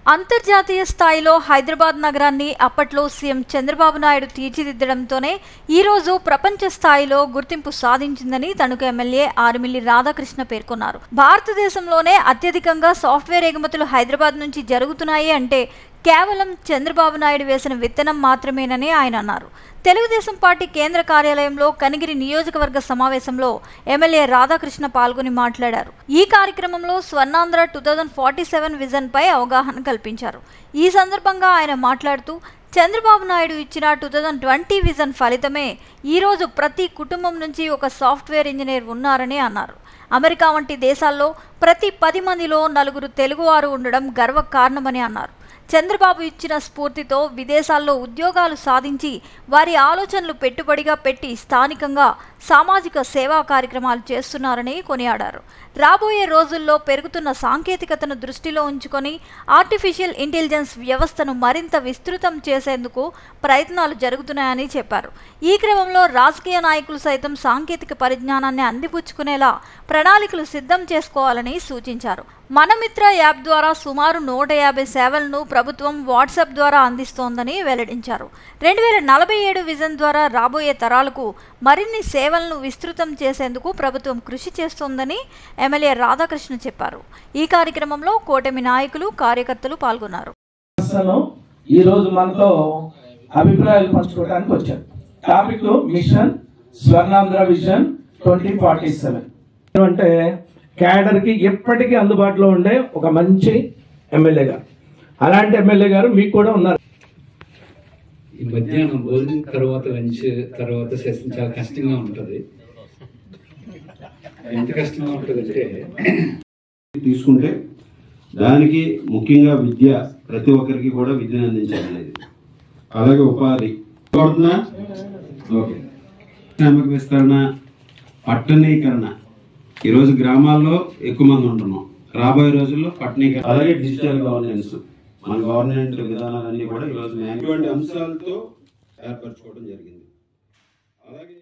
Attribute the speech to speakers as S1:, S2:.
S1: అంతర్జాతీయ స్థాయిలో హైదరాబాద్ నగరాన్ని అప్పట్లో సీఎం చంద్రబాబు నాయుడు తీర్చిదిద్దడంతోనే ఈరోజు ప్రపంచ స్థాయిలో గుర్తింపు సాధించిందని తణుకు ఎమ్మెల్యే ఆరుమిల్లి రాధాకృష్ణ పేర్కొన్నారు. భారతదేశంలోనే అత్యధికంగా సాఫ్ట్వేర్ ఎగుమతులు హైదరాబాద్ నుంచి జరుగుతున్నాయి అంటే కేవలం చంద్రబాబు నాయుడు వేసిన విత్తనం మాత్రమేనని ఆయన అన్నారు. తెలుగుదేశం పార్టీ కేంద్ర కార్యాలయంలో కనిగిరి నియోజకవర్గ సమావేశంలో ఎమ్మెల్యే రాధాకృష్ణ పాల్గొని మాట్లాడారు. ఈ కార్యక్రమంలో స్వర్ణాంధ్ర 2047 విజన్ పై అవగాహన కల్పించారు. ఈ సందర్భంగా ఆయన మాట్లాడుతూ చంద్రబాబు నాయుడు ఇచ్చిన 2020 విజన్ ఫలితమే ఈరోజు ప్రతి కుటుంబం నుంచి ఒక సాఫ్ట్వేర్ ఇంజనీర్ ఉన్నారని అన్నారు. అమెరికా వంటి దేశాల్లో ప్రతి 10 మందిలో 4 తెలుగువారు ఉండడం గర్వకారణమని అన్నారు. చంద్రబాబు ఇచ్చిన స్ఫూర్తితో విదేశాల్లో ఉద్యోగాలు సాధించి వారి ఆలోచనలు పెట్టుబడిగా పెట్టి స్థానికంగా సామాజిక సేవా కార్యక్రమాలు చేస్తున్నారని కొనియాడారు. రాబోయే రోజుల్లో పెరుగుతున్న సాంకేతికతను దృష్టిలో ఉంచుకొని ఆర్టిఫిషియల్ ఇంటెలిజెన్స్ వ్యవస్థను మరింత విస్తృతం చేసేందుకు ప్రయత్నాలు జరుగుతున్నాయని చెప్పారు. ఈ క్రమంలో రాజకీయ నాయకులు సైతం సాంకేతిక పరిజ్ఞానాన్ని అందిపుచ్చుకునేలా ప్రణాళికలు సిద్ధం చేసుకోవాలని సూచించారు. మనమిత్ర యాప్ ద్వారా సుమారు 150 సేవలను ప్రభుత్వం వాట్సాప్ ద్వారా అందిస్తోందని వెల్లడించారు. 2047 విజన్ ద్వారా రాబోయే తరాలకు మరిన్ని సేవలను విస్తృతం చేసేందుకు ప్రభుత్వం కృషి చేస్తోందని ఎమ్మెల్యే రాధాకృష్ణ చెప్పారు. ఈ కార్యక్రమంలో కూటమి నాయకులు, కార్యకర్తలు పాల్గొన్నారు.
S2: ఈ రోజు మనతో అభిప్రాయాలు పంచుకోవడానికి వచ్చారు. టాపిక్ మిషన్ స్వర్ణాంధ్ర విజన్ 2047 అంటే క్యాడర్ కి ఎప్పటికీ అందుబాటులో ఉండే ఒక మంచి ఎమ్మెల్యే గారు. అలాంటి ఎమ్మెల్యే గారు మీకు కూడా ఉన్నారు.
S3: ఈ మధ్యాహ్నం భోజనం తర్వాత లంచ్ తర్వాత సెషన్ చాలా కష్టంగా ఉంటుంది. ఎంత కష్టంగా ఉంటుందంటే
S4: తీసుకుంటే దానికి ముఖ్యంగా విద్య, ప్రతి ఒక్కరికి కూడా విద్యను అందించాలనేది, అలాగే ఉపాధి, శ్రామిక విస్తరణ, పట్టణీకరణ. ఈరోజు గ్రామాల్లో ఎక్కువ మంది ఉంటున్నాం, రాబోయే రోజుల్లో పట్టణీకరణ, అలాగే డిజిటల్ గవర్నెన్స్, మన గవర్నమెంట్ విధానాలన్నీ కూడా ఈరోజు ఇటువంటి అంశాలతో ఏర్పరచుకోవడం జరిగింది. అలాగే